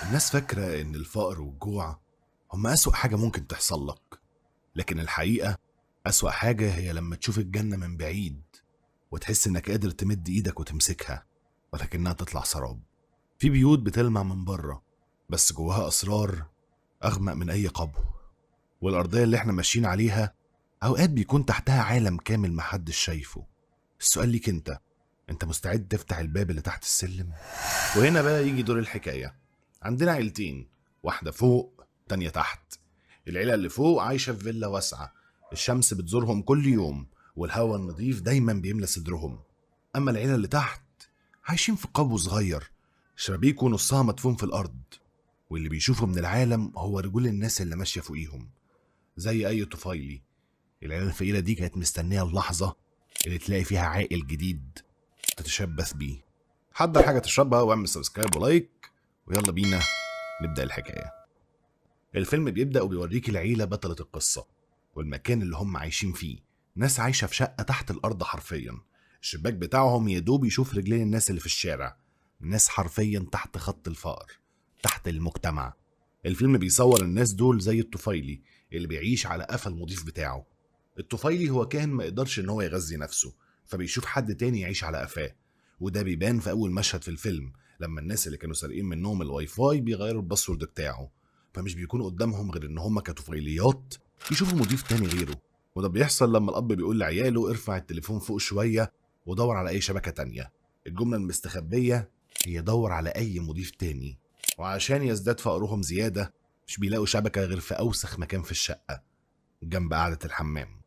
الناس فاكرة إن الفقر والجوع هما أسوأ حاجة ممكن تحصل لك، لكن الحقيقة أسوأ حاجة هي لما تشوف الجنة من بعيد وتحس إنك قادر تمد إيدك وتمسكها ولكنها تطلع سراب. في بيوت بتلمع من بره بس جواها أسرار أغمق من أي قبو، والأرضية اللي إحنا ماشيين عليها أوقات بيكون تحتها عالم كامل محدش شايفه. السؤال ليك أنت مستعد تفتح الباب اللي تحت السلم؟ وهنا بقى يجي دور الحكاية. عندنا عيلتين، واحدة فوق تانية تحت. العيلة اللي فوق عايشة في فيلا واسعة، الشمس بتزورهم كل يوم والهواء النظيف دايما بيملى صدرهم. أما العيلة اللي تحت عايشين في قبو صغير، شبابيكه نصها مدفون في الأرض، واللي بيشوفه من العالم هو رجول الناس اللي ماشية فوقيهم. زي أي طفيلي، العيلة الفقيرة دي كانت مستنية اللحظة اللي تلاقي فيها عائل جديد تتشبث بيه. حضر حاجة تشربها واعمل سبسكرايب ولايك ويلا بينا نبدأ الحكاية. الفيلم بيبدأ وبيوريك العيلة بطلة القصة والمكان اللي هم عايشين فيه. ناس عايشة في شقة تحت الأرض حرفيا، الشباك بتاعهم يدوب يشوف رجلين الناس اللي في الشارع. ناس حرفيا تحت خط الفقر، تحت المجتمع. الفيلم بيصور الناس دول زي الطفيلي اللي بيعيش على قفا المضيف بتاعه. الطفيلي هو كائن ما يقدرش ان هو يغذي نفسه، فبيشوف حد تاني يعيش على قفاه. وده بيبان في اول مشهد في الفيلم لما الناس اللي كانوا سارقين منهم الواي فاي بيغيروا الباسورد بتاعه، فمش بيكون قدامهم غير ان هم كطفيليات يشوفوا مضيف تاني غيره. وده بيحصل لما الاب بيقول لعياله ارفع التليفون فوق شويه ودور على اي شبكه تانية. الجمله المستخبيه هي دور على اي مضيف تاني. وعشان يزداد فقرهم زياده مش بيلاقوا شبكه غير في اوسخ مكان في الشقه، جنب قاعده الحمام.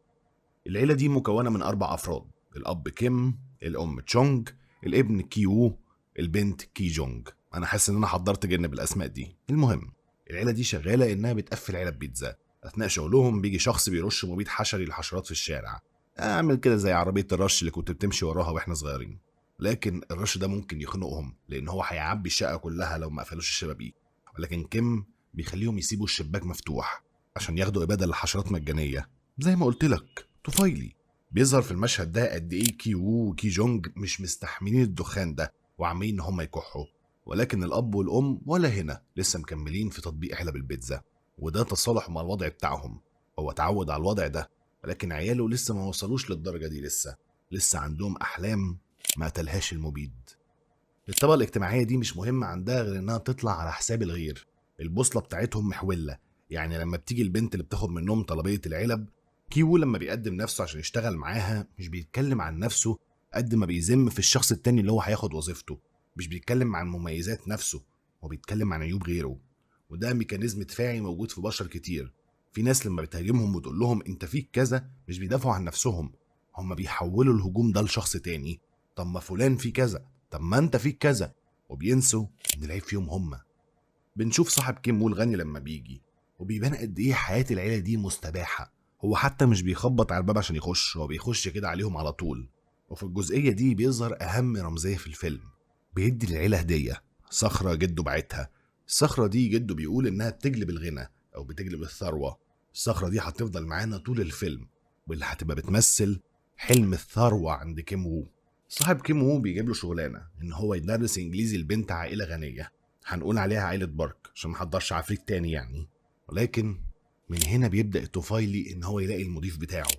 العيلة دي مكونة من 4 أفراد: الأب كيم، الأم تشونج، الابن كيو، البنت كي جونج. أنا حاسس إن أنا حضرت جن بالأسماء دي. المهم، العيلة دي شغالة إنها بتقفل علب بيتزا. أثناء شغلهم بيجي شخص بيرش مبيد حشري للحشرات في الشارع، أعمل كده زي عربية الرش اللي كنت بتمشي وراها وإحنا صغيرين. لكن الرش ده ممكن يخنقهم لأن هو هيعبي الشقة كلها لو ما قفلوش الشبابيك. ولكن كيم بيخليهم يسيبوا الشباك مفتوح عشان ياخدوا إبادة للحشرات مجانية. زي ما قلت لك، طفيلي. بيظهر في المشهد ده قد ايه كي وو وكي جونج مش مستحملين الدخان ده وعمالين ان هم يكحوا، ولكن الاب والام ولا هنا لسه مكملين في تطبيق علب البيتزا. وده تصالح مع الوضع بتاعهم. هو اتعود على الوضع ده، ولكن عياله لسه ما وصلوش للدرجه دي. لسه عندهم احلام ما قتلهاش المبيد. الطبقه الاجتماعيه دي مش مهمه عندها غير انها تطلع على حساب الغير. البوصله بتاعتهم محوله، يعني لما بتيجي البنت اللي بتاخد منهم طلبيه العلب، كيوو لما بيقدم نفسه عشان يشتغل معاها مش بيتكلم عن نفسه قد ما بيذم في الشخص التاني اللي هو هياخد وظيفته. مش بيتكلم عن مميزات نفسه، هو بيتكلم عن عيوب غيره. وده ميكانيزم دفاعي موجود في بشر كتير. في ناس لما بتهاجمهم وتقول لهم انت فيك كذا مش بيدافعوا عن نفسهم، هم بيحولوا الهجوم ده لشخص تاني. طب ما فلان فيه كذا، طب ما انت فيك كذا، وبينسوا ان العيب فيهم هم. بنشوف صاحب كيم وول غني لما بيجي، وبيبان قد ايه حياة العيلة دي مستباحة. هو حتى مش بيخبط على الباب عشان يخش، هو بيخش كده عليهم على طول. وفي الجزئية دي بيظهر أهم رمزية في الفيلم. بيدي للعيلة هدية، صخرة جده بعتها. الصخرة دي جده بيقول إنها بتجلب الغنى أو بتجلب الثروة. الصخرة دي هتفضل معانا طول الفيلم، واللي هتبقى بتمثل حلم الثروة عند كيم وو. صاحب كيم وو بيجيب له شغلانة إن هو يدرس إنجليزي لبنت عائلة غنية، هنقول عليها عائلة بارك عشان محضرش عفريت تاني يعني. ولكن من هنا بيبدأ الطفيلي إن هو يلاقي المضيف بتاعه.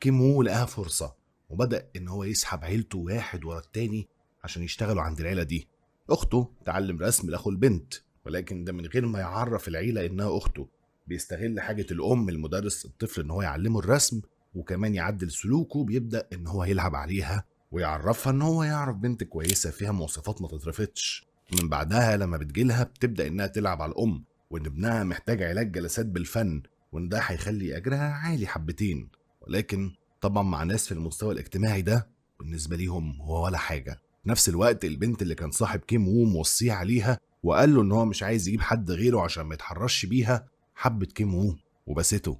كيم وو لقاها فرصة وبدأ إن هو يسحب عيلته واحد ورا التاني عشان يشتغلوا عند العيلة دي. أخته تعلم رسم لأخو البنت، ولكن ده من غير ما يعرف العيلة إنها أخته. بيستغل حاجة الأم المدرس الطفل إن هو يعلمه الرسم وكمان يعدل سلوكه. بيبدأ إن هو يلعب عليها ويعرفها إن هو يعرف بنت كويسة فيها مواصفات ما تترفضش. من بعدها لما بتجيلها بتبدأ إنها تلعب على الأم وإن ابنها محتاج علاج جلسات بالفن، وإن ده هيخلي أجرها عالي حبتين. ولكن طبعا مع ناس في المستوى الاجتماعي ده بالنسبة ليهم هو ولا حاجة. في نفس الوقت البنت اللي كان صاحب كيم وو موصيه عليها وقال له إن هو مش عايز يجيب حد غيره عشان ما يتحرش بيها، حبت كيم وو وبسته.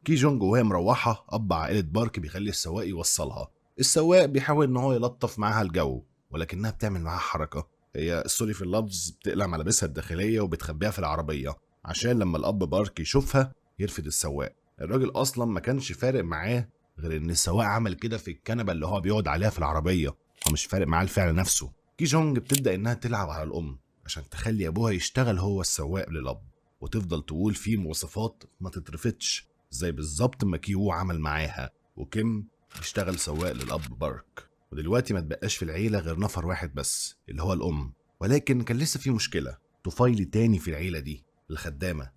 كي جونج وهي مروحة أب عائلة بارك بيخلي السواق يوصلها. السواق بيحاول إن هو يلطف معاها الجو، ولكنها بتعمل معاها حركة. هي سوري في اللفظ بتقلع ملابسها الداخلية وبتخبيها في العربية عشان لما الأب بارك يشوفها يرفض السواق. الراجل أصلا ما كانش فارق معاه غير إن السواق عمل كده في الكنبة اللي هو بيقعد عليها في العربية، هو مش فارق معاه الفعل نفسه. كي جونج بتبدأ إنها تلعب على الأم عشان تخلي أبوها يشتغل هو السواق للأب، وتفضل تقول فيه مواصفات ما تترفتش زي بالظبط ما كيو عمل معاها، وكيم اشتغل سواق للأب بارك. ودلوقتي ما تبقاش في العيلة غير نفر واحد بس اللي هو الأم. ولكن كان لسه في مشكلة، طفيلي تاني في العيلة دي، الخدامة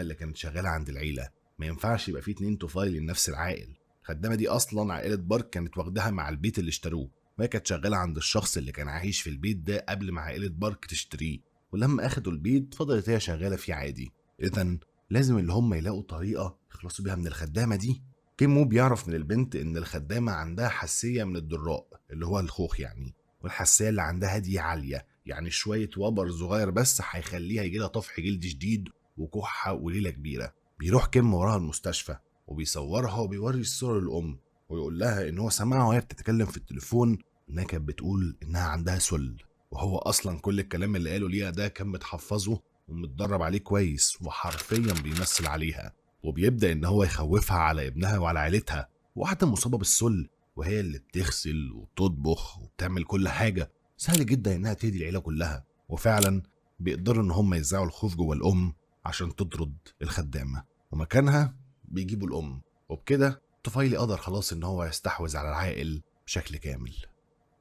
اللي كانت شغالة عند العيلة. ما ينفعش يبقى في 2 طفيلي لنفس العائل. الخدامة دي أصلا عائلة بارك كانت واخدها مع البيت اللي اشتروه، وهي كانت شغالة عند الشخص اللي كان عايش في البيت ده قبل ما عائلة بارك تشتريه. ولما أخدوا البيت فضلت هي شغالة فيه عادي. إذن لازم اللي هم يلاقوا طريقة يخلصوا بيها من الخدامة دي. كيمو بيعرف من البنت إن الخدامة عندها حساسية من الدراء اللي هو الخوخ يعني، والحساسية اللي عندها دي عالية، يعني شوية وبر صغير بس هيخليها يجيلها طفح جلد شديد وكحة وليلة كبيرة. بيروح كيم وراها المستشفى وبيصورها وبيوري الصورة للأم، ويقول لها إن هو سمعها وهي بتتكلم في التليفون إنها كانت بتقول إنها عندها سل، وهو أصلا كل الكلام اللي قاله ليها ده كان متحفظه ومتدرب عليه كويس، وحرفيا بيمثل عليها. وبيبدأ إن هو يخوفها على ابنها وعلى عيلتها، واحدة مصابة بالسل وهي اللي بتغسل وبتطبخ وبتعمل كل حاجة، سهل جدا إنها تهدي العيلة كلها. وفعلا بيقدروا إن هم يزرعوا الخوف جوه الأم عشان تطرد الخدامة، ومكانها بيجيبوا الأم. وبكده طفيلي قدر خلاص إن هو يستحوذ على العائل بشكل كامل.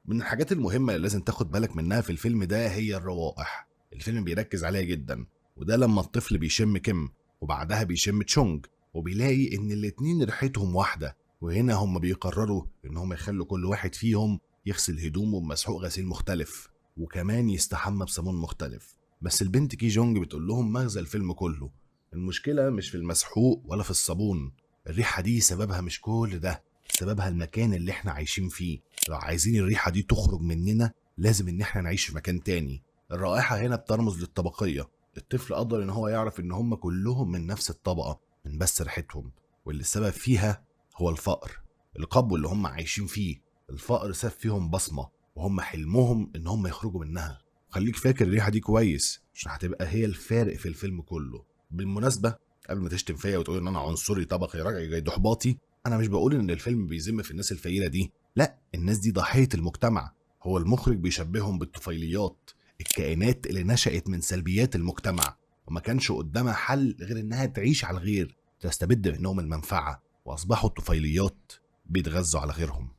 من الحاجات المهمة اللي لازم تاخد بالك منها في الفيلم ده هي الروائح. الفيلم بيركز عليها جدا، وده لما الطفل بيشم كيم وبعدها بيشم تشونج وبيلاقي إن الاتنين ريحتهم واحدة. وهنا هم بيقرروا إن هم يخلوا كل واحد فيهم يغسل هدومه بمسحوق غسيل مختلف، وكمان يستحمى بصابون مختلف. بس البنت كي جونج بتقول لهم مغزى الفيلم كله، المشكلة مش في المسحوق ولا في الصابون، الريحة دي سببها مش كل ده، سببها المكان اللي احنا عايشين فيه. لو عايزين الريحة دي تخرج مننا لازم ان احنا نعيش في مكان تاني. الرائحة هنا بترمز للطبقية. الطفل قدر ان هو يعرف ان هم كلهم من نفس الطبقة من بس ريحتهم، واللي السبب فيها هو الفقر. القبو اللي هم عايشين فيه، الفقر ساب فيهم بصمة وهم حلمهم ان هم يخرجوا منها. خليك فاكر الريحة دي كويس عشان هتبقى هي الفارق في الفيلم كله. بالمناسبة، قبل ما تشتم فيا وتقول ان انا عنصري طبقي راجعي جاي ضحباطي، انا مش بقول ان الفيلم بيذم في الناس الفقيرة دي، لا، الناس دي ضحية المجتمع. هو المخرج بيشبههم بالطفيليات، الكائنات اللي نشأت من سلبيات المجتمع وما كانش قدامها حل غير انها تعيش على الغير، تستبد منهم المنفعة، واصبحوا الطفيليات بيتغذوا على غيرهم.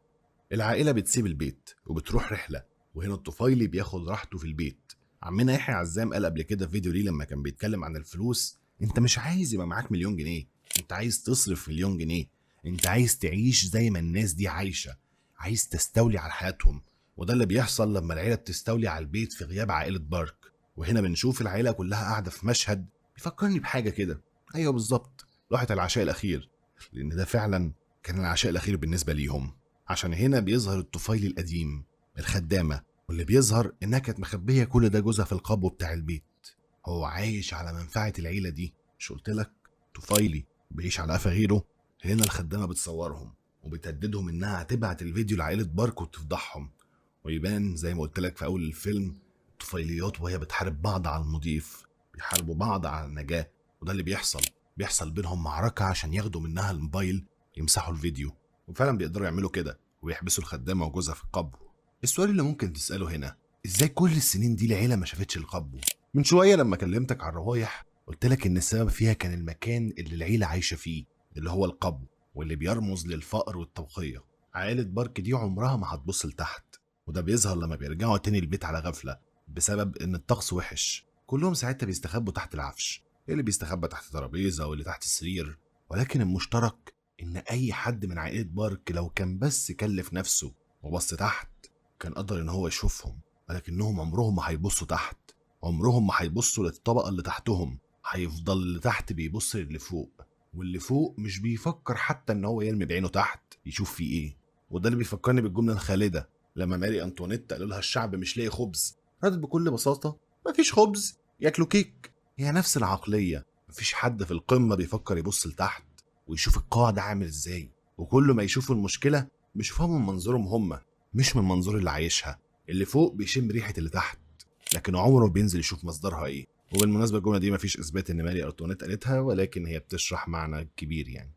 العائلة بتسيب البيت وبتروح رحلة، وهنا الطفيلي بياخد راحته في البيت. عمنا يحيى عزام قال قبل كده في فيديو ليه لما كان بيتكلم عن الفلوس، انت مش عايز يبقى معاك مليون جنيه، انت عايز تصرف مليون جنيه، انت عايز تعيش زي ما الناس دي عايشة، عايز تستولي على حياتهم. وده اللي بيحصل لما العيلة بتستولي على البيت في غياب عائلة بارك. وهنا بنشوف العيلة كلها قاعدة في مشهد بيفكرني بحاجة كده، ايوه بالظبط، لوحة العشاء الأخير، لأن ده فعلا كان العشاء الأخير بالنسبة ليهم. عشان هنا بيظهر الطفيلي القديم، الخدامة، واللي بيظهر إنها كانت مخبية كل ده جوزها في القبو بتاع البيت. هو عايش على منفعة العيلة دي، مش قلتلك طفيلي بيعيش على قفا غيره؟ هنا الخدامة بتصورهم وبتهددهم إنها هتبعت الفيديو لعائلة بارك وتفضحهم، ويبان زي ما قلتلك في أول الفيلم الطفيليات وهي بتحارب بعض على المضيف، بيحاربوا بعض على النجاة. وده اللي بيحصل بينهم معركة عشان ياخدوا منها الموبايل يمسحوا الفيديو، وفعلا بيقدروا يعملوا كده ويحبسوا الخدامة وجوزها في القبو. السؤال اللي ممكن تسأله هنا، ازاي كل السنين دي العيلة ما شافتش القبو؟ من شوية لما كلمتك عن الروايح قلتلك ان السبب فيها كان المكان اللي العيلة عايشة فيه اللي هو القبو، واللي بيرمز للفقر والطبقية. عائلة بارك دي عمرها ما هتبص لتحت، وده بيظهر لما بيرجعوا تاني البيت على غفلة بسبب ان الطقس وحش. كلهم ساعتها بيستخبوا تحت العفش، اللي بيستخبى تحت ترابيزة واللي تحت السرير. ولكن المشترك ان اي حد من عائلة بارك لو كان بس كلف نفسه وبص تحت كان قدر ان هو يشوفهم، ولكنهم عمرهم ما هيبصوا تحت، عمرهم ما هيبصوا للطبقة اللي تحتهم، هيفضل اللي تحت بيبص للي فوق، واللي فوق مش بيفكر حتى ان هو يرمي بعينه تحت يشوف فيه ايه. وده اللي بيفكرني بالجملة الخالدة لما ماري انطوانيت قالوا لها الشعب مش لاقي خبز، ردت بكل بساطة مفيش خبز ياكلوا كيك. هي نفس العقلية، مفيش حد في القمة بيفكر يبص لتحت ويشوف القاع ده عامل ازاي، وكل ما يشوفوا المشكلة بيشوفوها من منظورهم هم، مش من منظور اللي عايشها. اللي فوق بيشم ريحة اللي تحت لكن عمره بينزل يشوف مصدرها ايه. وبالمناسبة الجملة دي مفيش اثبات ان ماري انطوانيت قالتها، ولكن هي بتشرح معنى كبير يعني.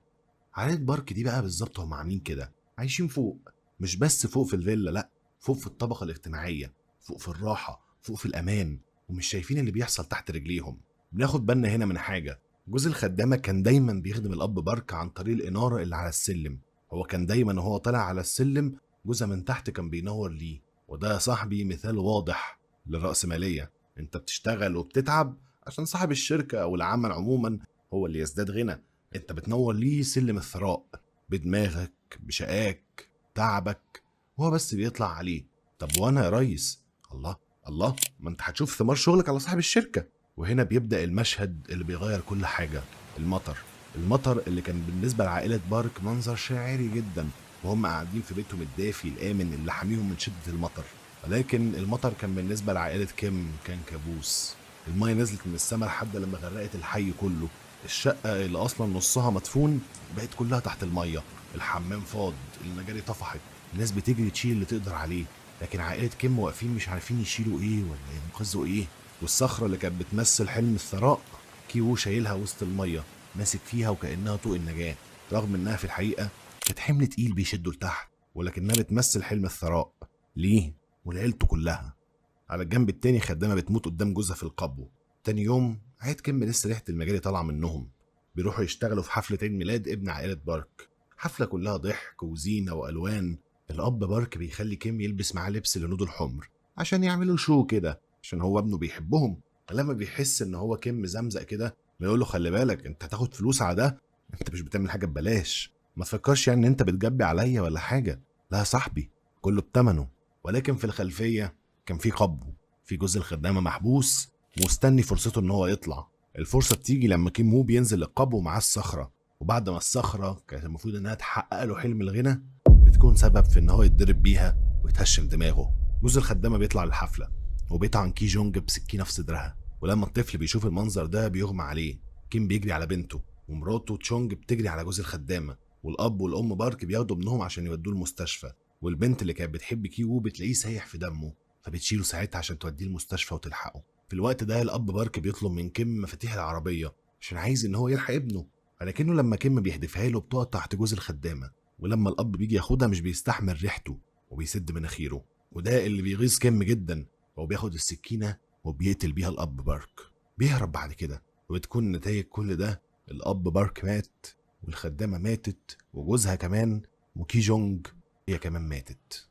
عائلة بارك دي بقى بالظبط هم عاملين كده، عايشين فوق، مش بس فوق في الفيلا، لا، فوق في الطبقة الاجتماعية، فوق في الراحة، فوق في الأمان. ومش شايفين اللي بيحصل تحت رجليهم. بناخد بالنا هنا من حاجة، جوز الخدامة كان دايما بيخدم الأب بارك عن طريق الإنارة اللي على السلم. هو كان دايما وهو طالع على السلم جوزها من تحت كان بينور ليه. وده يا صاحبي مثال واضح للرأسمالية. انت بتشتغل وبتتعب عشان صاحب الشركة أو العمل عموما هو اللي يزداد غنى. انت بتنور ليه سلم الثراء بدماغك بشقاك تعبك، وهو بس بيطلع عليه. طب وانا يا ريس؟ الله الله، ما انت هتشوف ثمار شغلك على صاحب الشركة. وهنا بيبدأ المشهد اللي بيغير كل حاجة. المطر اللي كان بالنسبة لعائلة بارك منظر شاعري جدا، وهم قاعدين في بيتهم الدافي الآمن اللي حاميهم من شدة المطر. ولكن المطر كان بالنسبة لعائلة كيم كان كابوس. المية نزلت من السماء لحد لما غرقت الحي كله. الشقة اللي أصلا نصها مدفون بقت كلها تحت المية. الحمام فاض، المجاري طفحت، الناس بتجري تشيل اللي تقدر عليه. لكن عائلة كيم واقفين مش عارفين يشيلوا ايه ولا ينقذوا ايه. والصخرة اللي كانت بتمثل حلم الثراء كيوو شايلها وسط المية ماسك فيها وكأنها طوق النجاة، رغم انها في الحقيقة كانت حمل تقيل بيشده لتحت، ولكنها بتمثل حلم الثراء ليه ولعيلته كلها. على الجنب التاني خدامة بتموت قدام جوزها في القبو. تاني يوم عيد كيم لسه ريحة المجاري طالعة منهم، بيروحوا يشتغلوا في حفلة عيد ميلاد ابن عائلة بارك. حفلة كلها ضحك وزينة وألوان. الأب بارك بيخلي كيم يلبس معاه لبس الهنود الحمر عشان يعملوا شو كده، عشان هو ابنه بيحبهم. لما بيحس ان هو كيم زمزق كده بيقول له خلي بالك انت هتاخد فلوس على ده، انت مش بتعمل حاجة ببلاش، ما تفكرش يعني ان انت بتجبي عليا ولا حاجة، لا يا صاحبي كله بتمنه. ولكن في الخلفية كان في قبو، في جزء الخدامة محبوس مستني فرصته ان هو يطلع. الفرصة بتيجي لما كيم مو بينزل القبو معاه الصخرة، وبعد ما الصخرة كانت المفروض انها تحقق له حلم الغنى بتكون سبب في ان هو يتضرب بيها ويتهشم دماغه. جوز الخدامة بيطلع للحفلة وبيطعن كي جونج بسكينة في صدرها، ولما الطفل بيشوف المنظر ده بيغمى عليه. كيم بيجري على بنته، ومراته تشونج بتجري على جوز الخدامة، والأب والأم بارك بياخدوا ابنهم عشان يودوه المستشفى. والبنت اللي كانت بتحب كيوو بتلاقيه سايح في دمه، فبتشيله ساعتها عشان توديه المستشفى وتلحقه. في الوقت ده الأب بارك بيطلب من كيم مفاتيح العربية عشان عايز إن هو يلحق ابنه، ولكنه لما كيم بيحدفها له بتقع تحت جوز الخدامة، ولما الأب بيجي ياخدها مش بيستحمل ريحته وبيسد مناخيره. وده اللي بيغيظ كيم جدا، هو بياخد السكينة وبيقتل بيها الأب بارك. بيهرب بعد كده، وبتكون نتائج كل ده الأب بارك مات، والخدامة ماتت، وجوزها كمان، وكي جونج هي كمان ماتت.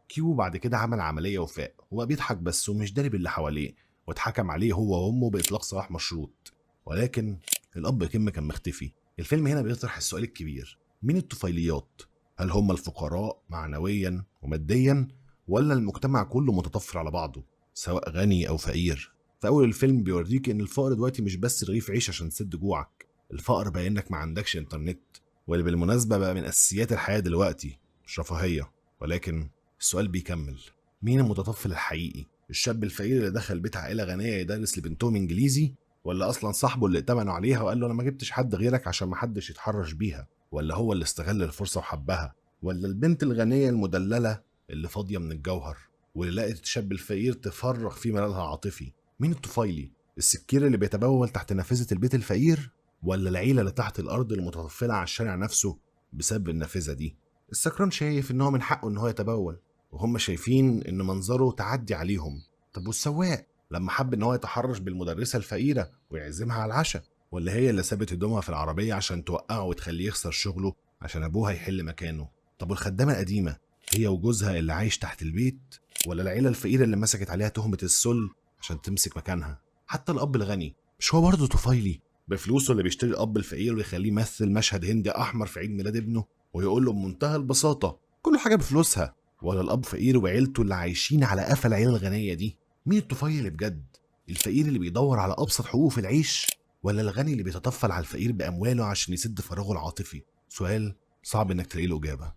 كيو بعد كده عمل عملية وفاء، هو بيضحك بس ومش دارب اللي حواليه، واتحكم عليه هو وأمه بإطلاق سراح مشروط. ولكن الأب كيم كان مختفي. الفيلم هنا بيطرح السؤال الكبير، مين الطفيليات؟ هل هم الفقراء معنويا وماديا، ولا المجتمع كله متطفل على بعضه سواء غني أو فقير؟ في أول الفيلم بيوريك إن الفقر دلوقتي مش بس رغيف عيش عشان تسد جوعك، الفقر بقى إنك ما عندكش إنترنت، واللي بالمناسبة بقى من أساسيات الحياة دلوقتي مش رفاهية. ولكن السؤال بيكمل، مين المتطفل الحقيقي؟ الشاب الفقير اللي دخل بيت عائلة غنية يدرس لبنتهم إنجليزي، ولا أصلا صاحبه اللي ائتمنوا عليها وقال له أنا ما جبتش حد غيرك عشان ما حدش يتحرش بيها، ولا هو اللي استغل الفرصة وحبها، ولا البنت الغنية المدللة اللي فاضية من الجوهر واللي لقت الشاب الفقير تفرغ في ملالها العاطفي؟ مين الطفيلي؟ السكير اللي بيتبول تحت نافذة البيت الفقير، ولا العيلة اللي تحت الأرض المتطفلة على الشارع نفسه بسبب النافذة دي؟ السكران شايف إن هو من حقه إن هو يتبول، وهم شايفين إن منظره تعدي عليهم. طب والسواق لما حب إن هو يتحرش بالمدرسة الفقيرة ويعزمها على العشاء، ولا هي اللي سابت هدومها في العربية عشان توقعه وتخليه يخسر شغله عشان أبوها يحل مكانه؟ طب والخدامة القديمة هي وجوزها اللي عايش تحت البيت، ولا العيلة الفقيرة اللي مسكت عليها تهمة السل عشان تمسك مكانها؟ حتى الأب الغني مش هو برضه طفيلي بفلوسه اللي بيشتري الأب الفقير ويخليه يمثل مشهد هندي أحمر في عيد ميلاد ابنه ويقول له بمنتهى البساطة كل حاجة بفلوسها؟ ولا الأب فقير وعيلته اللي عايشين على قفا العيلة الغنية دي؟ مين الطفيل اللي بجد؟ الفقير اللي بيدور على أبسط حقوقه في العيش، ولا الغني اللي بيتطفل على الفقير بأمواله عشان يسد فراغه العاطفي؟ سؤال صعب إنك تلاقي له إجابة.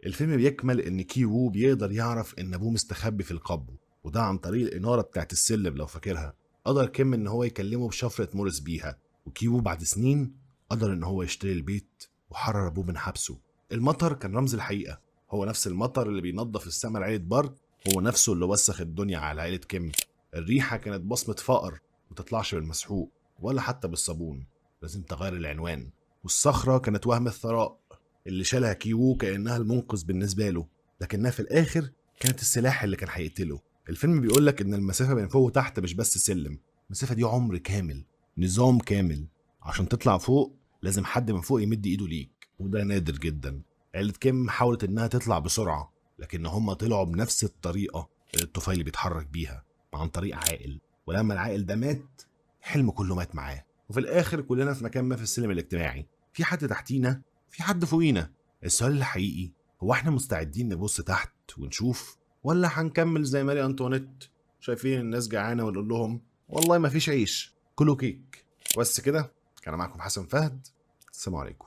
الفيلم بيكمل إن كي وو بيقدر يعرف إن أبوه مستخبي في القبو، وده عن طريق الإنارة بتاعت السلم لو فاكرها. قدر كيم إن هو يكلمه بشفرة موريس بيها، وكي وو بعد سنين قدر إن هو يشتري البيت وحرر أبوه من حبسه. المطر كان رمز الحقيقة، هو نفس المطر اللي بينظف السما لعيلة بارك، هو نفسه اللي وسخ الدنيا على عيلة كيم. الريحة كانت بصمة فقر متطلعش بالمسحوق ولا حتى بالصابون، لازم تغير العنوان. والصخرة كانت وهم الثراء اللي شالها كيوو كأنها المنقذ بالنسبة له، لكنها في الآخر كانت السلاح اللي كان هيقتله. الفيلم بيقولك ان المسافة بين فوق وتحت مش بس سلم، المسافة دي عمر كامل، نظام كامل. عشان تطلع فوق لازم حد من فوق يمد ايده ليك، وده نادر جدا. عيلة كيم حاولت انها تطلع بسرعة، لكن هم طلعوا بنفس الطريقة اللي الطفيلي بيتحرك بيها، عن طريق عاقل. ولما العاقل ده مات، الحلم كله مات معاه. وفي الاخر كلنا في مكان ما في السلم الاجتماعي، في حد تحتينا، في حد فوقينا. السؤال الحقيقي هو احنا مستعدين نبص تحت ونشوف، ولا هنكمل زي ماري انطوانيت شايفين الناس جعانه ونقول لهم والله ما فيش عيش، كلوا كيك؟ بس كده. كان معكم حسن فهد، السلام عليكم.